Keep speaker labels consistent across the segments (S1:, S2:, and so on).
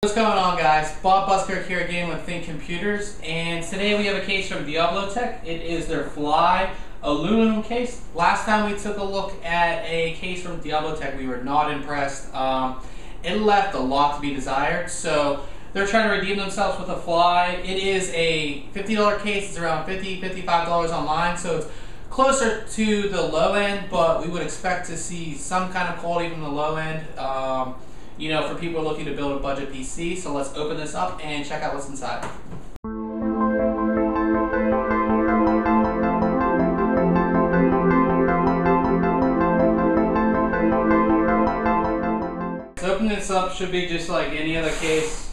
S1: What's going on, guys? Bob Busker here again with ThinkComputers, and today we have a case from Diablotek. It is their Fly aluminum case. Last time we took a look at a case from Diablotek, we were not impressed. It left a lot to be desired, so they're trying to redeem themselves with a Fly. It is a $50 case. It's around $50, $55 online, so it's closer to the low end, but we would expect to see some kind of quality from the low end. You know, for people looking to build a budget PC. So let's open this up and check out what's inside. So opening this up should be just like any other case.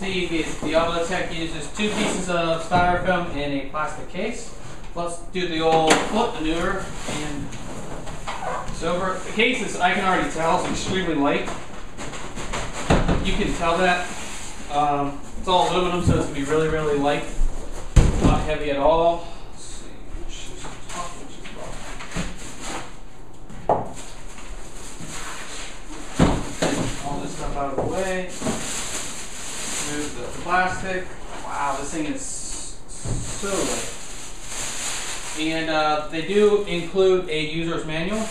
S1: See, the Diablotek uses 2 pieces of styrofoam in a plastic case. Let's do the old flip maneuver, and it's over. The case is, I can already tell, is extremely light. You can tell that. It's all aluminum, so it's going to be really, really light. Not heavy at all. Let's see, which is top, which is bottom. All this stuff out of the way. Move the plastic. Wow, this thing is so light. And they do include a user's manual.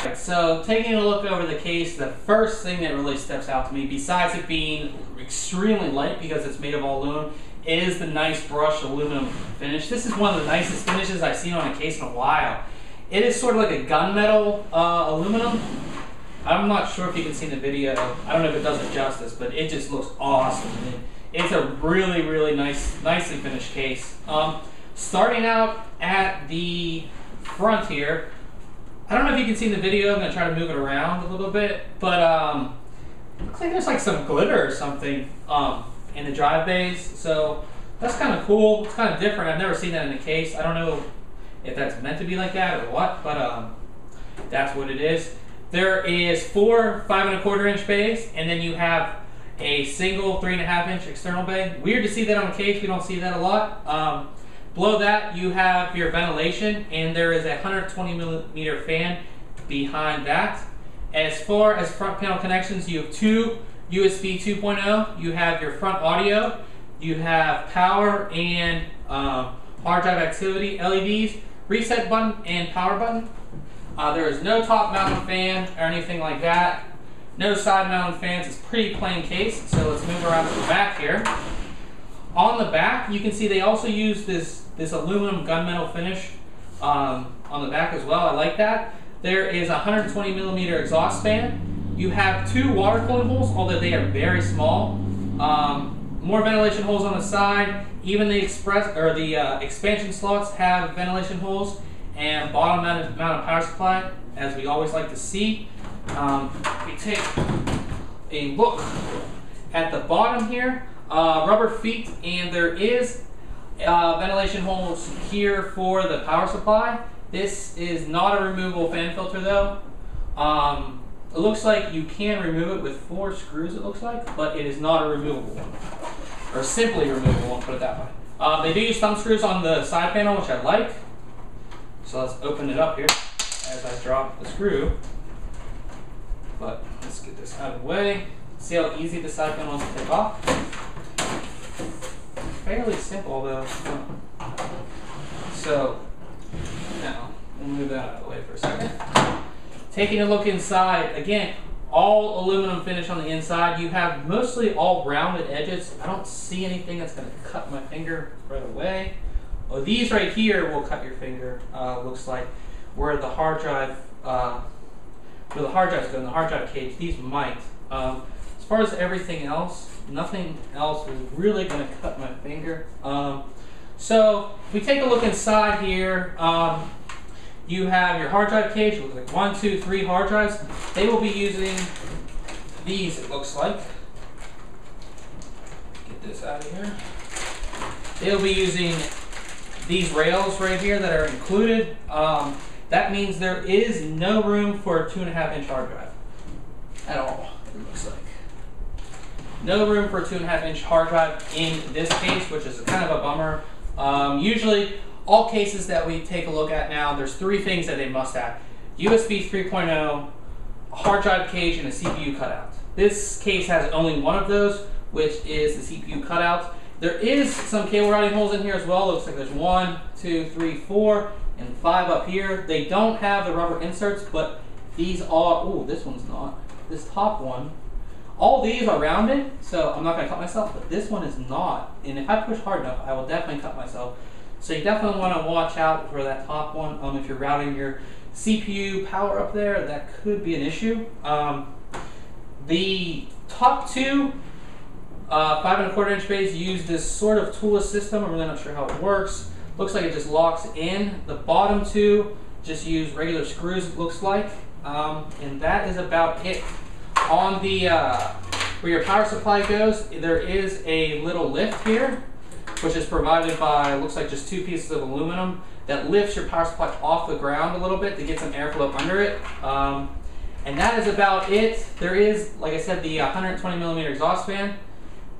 S1: Right, so taking a look over the case, the first thing that really steps out to me, besides it being extremely light because it's made of all aluminum, is the nice brushed aluminum finish. This is one of the nicest finishes I've seen on a case in a while. It is sort of like a gunmetal aluminum. I'm not sure if you can see in the video. I don't know if it does it justice, but it just looks awesome. It's a really, really nicely finished case. Starting out at the front here, I don't know if you can see in the video. I'm going to try to move it around a little bit, but looks like there's like some glitter or something in the drive bays. So that's kind of cool. It's kind of different. I've never seen that in a case. I don't know if that's meant to be like that or what, but that's what it is. There is 4 5¼ inch bays, and then you have a single 3½ inch external bay. Weird to see that on a case. We don't see that a lot. Below that, you have your ventilation, and there is a 120mm fan behind that. As far as front panel connections, you have 2 USB 2.0. You have your front audio. You have power and hard drive activity LEDs, reset button, and power button. There is no top mounted fan or anything like that. No side mounted fans. It's a pretty plain case. So let's move around to the back here. On the back, you can see they also use this aluminum gunmetal finish on the back as well. I like that. There is a 120mm exhaust fan. You have 2 water cooling holes, although they are very small. More ventilation holes on the side. Even the expansion slots have ventilation holes. And bottom mounted power supply, as we always like to see. We take a look at the bottom here, rubber feet, and there is ventilation holes here for the power supply. This is not a removable fan filter though. It looks like you can remove it with 4 screws, it looks like, but it is not a removable one, or simply removable one, put it that way. They do use thumb screws on the side panel, which I like. So let's open it up here as I drop the screw. But let's get this out of the way. See how easy the side panel is to take off? Fairly simple though. So now we'll move that out of the way for a second. Taking a look inside, again, all aluminum finish on the inside. You have mostly all rounded edges. I don't see anything that's going to cut my finger right away. Oh, these right here will cut your finger, looks like, where the hard drive, go in the hard drive cage, these might. As far as everything else, nothing else is really going to cut my finger. So, if we take a look inside here, you have your hard drive cage. It looks like 1, 2, 3 hard drives. They will be using these, it looks like. Get this out of here. They'll be using these rails right here that are included. That means there is no room for a 2½ inch hard drive at all, it looks like. No room for a 2.5-inch hard drive in this case, which is kind of a bummer. Usually, all cases that we take a look at now, there's 3 things that they must have. USB 3.0, a hard drive cage, and a CPU cutout. This case has only one of those, which is the CPU cutout. There is some cable routing holes in here as well. Looks like there's 1, 2, 3, 4, and 5 up here. They don't have the rubber inserts, but these are, oh, this one's not. This top one, all these are rounded, so I'm not going to cut myself, but this one is not. And if I push hard enough, I will definitely cut myself. So you definitely want to watch out for that top one. If you're routing your CPU power up there, that could be an issue. The top 2 5.25-inch bays use this sort of toolless system. I'm really not sure how it works. Looks like it just locks in. The bottom 2 just use regular screws, it looks like. And that is about it. On the where your power supply goes, there is a little lift here, which is provided by, looks like just 2 pieces of aluminum that lifts your power supply off the ground a little bit to get some airflow under it. And that is about it. There is, like I said, the 120mm exhaust fan.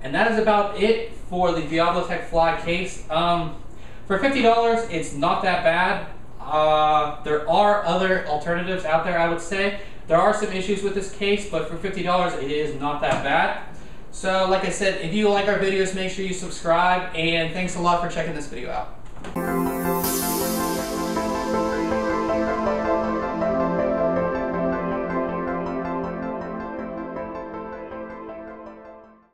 S1: And that is about it for the Diablotek Fly case. For $50, it's not that bad. There are other alternatives out there, I would say. There are some issues with this case, but for $50, it is not that bad. So, like I said, if you like our videos, make sure you subscribe, and thanks a lot for checking this video out.